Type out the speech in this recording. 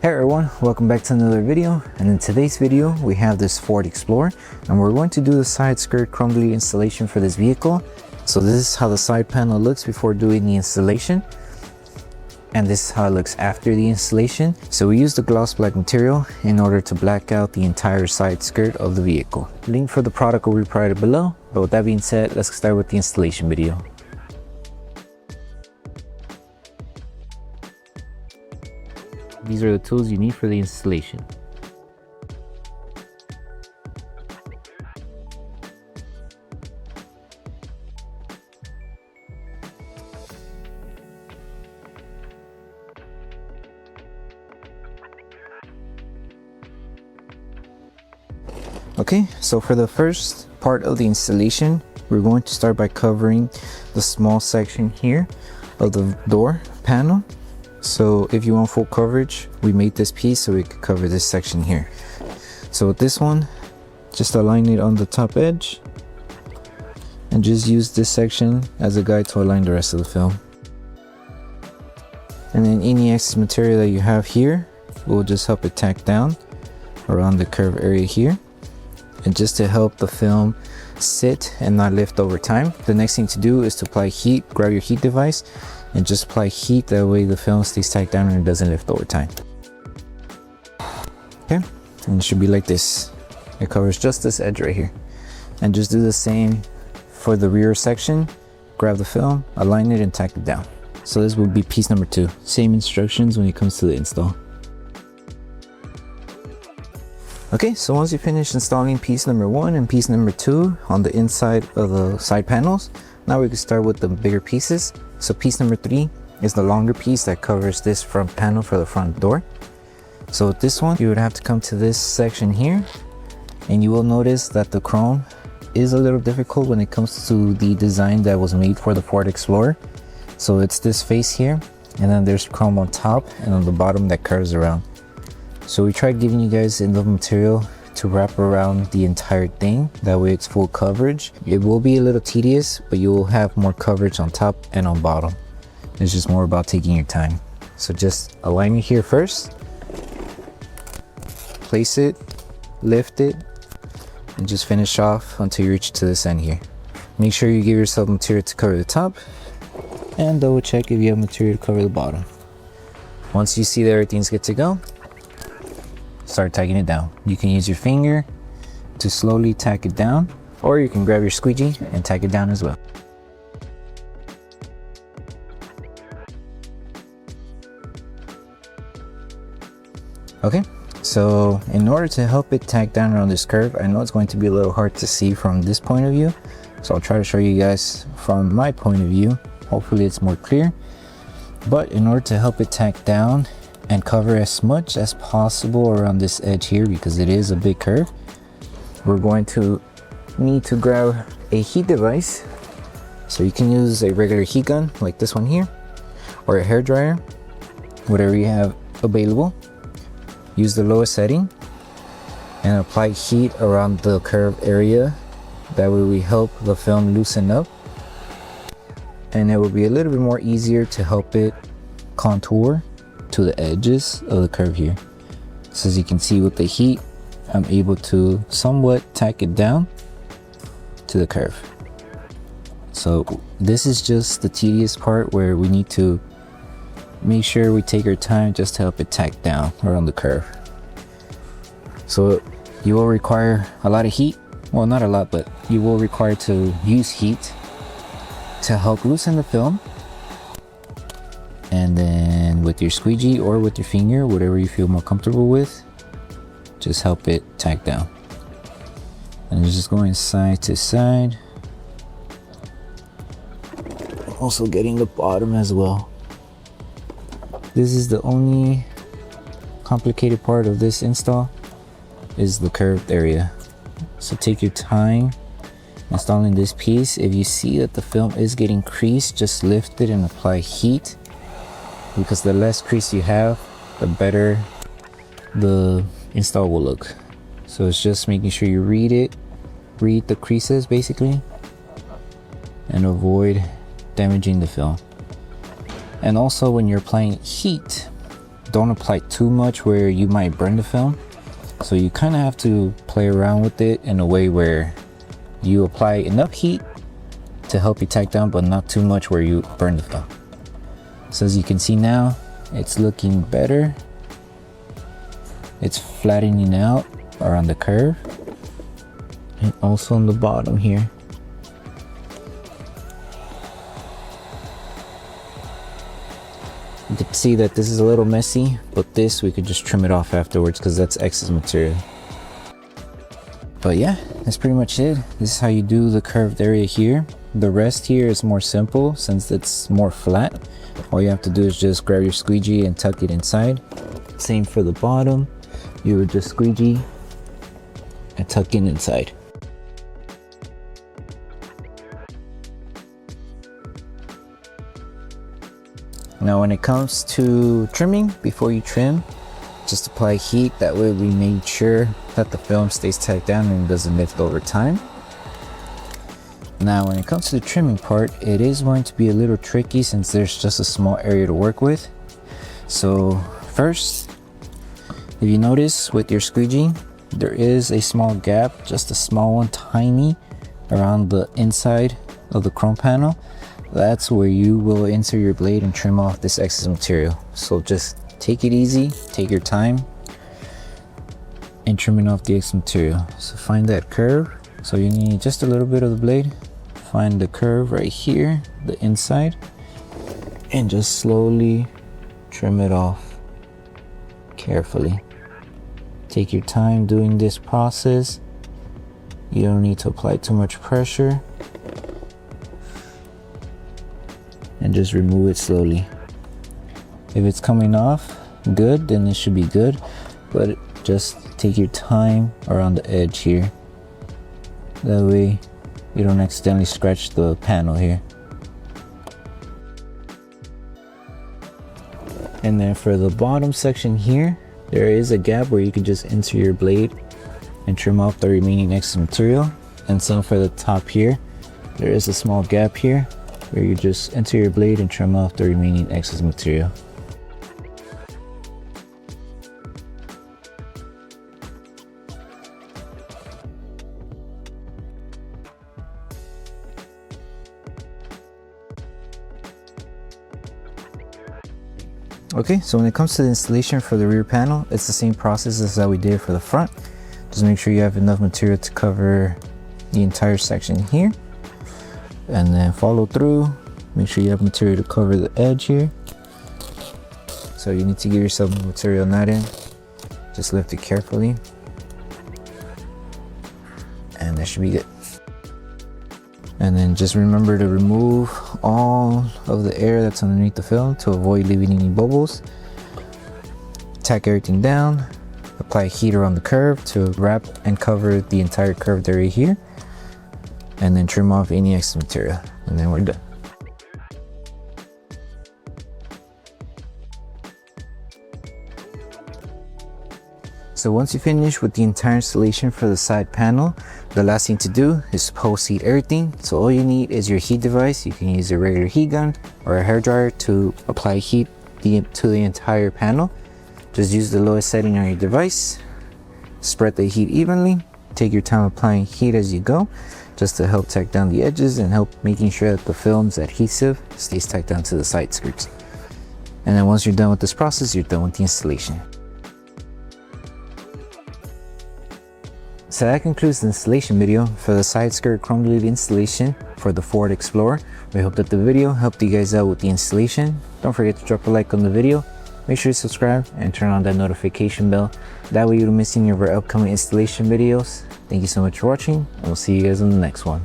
Hey everyone, welcome back to another video, and in today's video we have this Ford Explorer and we're going to do the side skirt crumbly installation for this vehicle. So this is how the side panel looks before doing the installation, and this is how it looks after the installation. So we used the gloss black material in order to black out the entire side skirt of the vehicle. Link for the product will be provided below, but with that being said, let's start with the installation video. These are the tools you need for the installation. Okay, so for the first part of the installation, we're going to start by covering the small section here of the door panel. So if you want full coverage, we made this piece so we could cover this section here. So with this one, just align it on the top edge and just use this section as a guide to align the rest of the film. And then any excess material that you have here will just help it tack down around the curve area here. And just to help the film sit and not lift over time, the next thing to do is to apply heat. Grab your heat device and just apply heat, that way the film stays tacked down and it doesn't lift over time. Okay, and it should be like this. It covers just this edge right here. And just do the same for the rear section. Grab the film, align it and tack it down. So this will be piece number 2. Same instructions when it comes to the install. Okay, so once you finish installing piece number 1 and piece number 2 on the inside of the side panels, now we can start with the bigger pieces. So piece number 3 is the longer piece that covers this front panel for the front door. So with this one, you would have to come to this section here, and you will notice that the chrome is a little difficult when it comes to the design that was made for the Ford Explorer. So it's this face here, and then there's chrome on top and on the bottom that curves around. So we tried giving you guys enough material to wrap around the entire thing, that way it's full coverage. It will be a little tedious, but you will have more coverage on top and on bottom. It's just more about taking your time. So just align it here first, place it, lift it, and just finish off until you reach to this end here. Make sure you give yourself material to cover the top and double check if you have material to cover the bottom. Once you see that everything's good to go, start tacking it down. You can use your finger to slowly tack it down, or you can grab your squeegee and tack it down as well. Okay, so in order to help it tack down around this curve, I know it's going to be a little hard to see from this point of view, so I'll try to show you guys from my point of view. Hopefully it's more clear. But in order to help it tack down and cover as much as possible around this edge here, because it is a big curve, we're going to need to grab a heat device. So you can use a regular heat gun like this one here, or a hair dryer, whatever you have available. Use the lowest setting and apply heat around the curve area. That way we help the film loosen up, and it will be a little bit more easier to help it contour to the edges of the curve here. So as you can see with the heat, I'm able to somewhat tack it down to the curve. So this is just the tedious part where we need to make sure we take our time just to help it tack down around the curve. So you will require a lot of heat. Well, not a lot, but you will require to use heat to help loosen the film. And then with your squeegee or with your finger, whatever you feel more comfortable with, just help it tack down. And just going side to side. Also getting the bottom as well. This is the only complicated part of this install, is the curved area. So take your time installing this piece. If you see that the film is getting creased, just lift it and apply heat, because the less crease you have, the better the install will look. So it's just making sure you read the creases basically, and avoid damaging the film. And also when you're applying heat, don't apply too much where you might burn the film. So you kind of have to play around with it in a way where you apply enough heat to help you tack down, but not too much where you burn the film. So as you can see now, it's looking better. It's flattening out around the curve and also on the bottom here. You can see that this is a little messy, but this we could just trim it off afterwards because that's excess material. But yeah, that's pretty much it. This is how you do the curved area here. The rest here is more simple since it's more flat. All you have to do is just grab your squeegee and tuck it inside. Same for the bottom. You would just squeegee and tuck it inside. Now when it comes to trimming, before you trim, just apply heat. That way we made sure that the film stays tacked down and doesn't lift over time. Now when it comes to the trimming part, it is going to be a little tricky since there's just a small area to work with. So first, if you notice with your squeegee, there is a small gap, just a small one, tiny, around the inside of the chrome panel. That's where you will insert your blade and trim off this excess material. So just take it easy, take your time, and trimming off the excess material. So find that curve. So you need just a little bit of the blade. Find the curve right here, the inside, and just slowly trim it off carefully. Take your time doing this process. You don't need to apply too much pressure. And just remove it slowly. If it's coming off good, then it should be good, but just take your time around the edge here. That way you don't accidentally scratch the panel here. And then for the bottom section here, there is a gap where you can just insert your blade and trim off the remaining excess material. And same for the top here, there is a small gap here where you just enter your blade and trim off the remaining excess material. Okay, so when it comes to the installation for the rear panel, it's the same process as that we did for the front. Just make sure you have enough material to cover the entire section here. And then follow through, make sure you have material to cover the edge here. So you need to give yourself material on that end. Just lift it carefully. And that should be good. And then just remember to remove all of the air that's underneath the film to avoid leaving any bubbles. Tack everything down, apply heat around the curve to wrap and cover the entire curved area here. And then trim off any extra material, and then we're done. So once you finish with the entire installation for the side panel, the last thing to do is post heat everything. So all you need is your heat device. You can use a regular heat gun or a hairdryer to apply heat to the entire panel. Just use the lowest setting on your device, spread the heat evenly, take your time applying heat as you go, just to help tack down the edges and help making sure that the film's adhesive stays tacked down to the side skirts. And then once you're done with this process, you're done with the installation. So that concludes the installation video for the side skirt chrome lid installation for the Ford Explorer. We hope that the video helped you guys out with the installation. Don't forget to drop a like on the video. Make sure to subscribe and turn on that notification bell. That way you don't miss any of our upcoming installation videos. Thank you so much for watching, and we'll see you guys in the next one.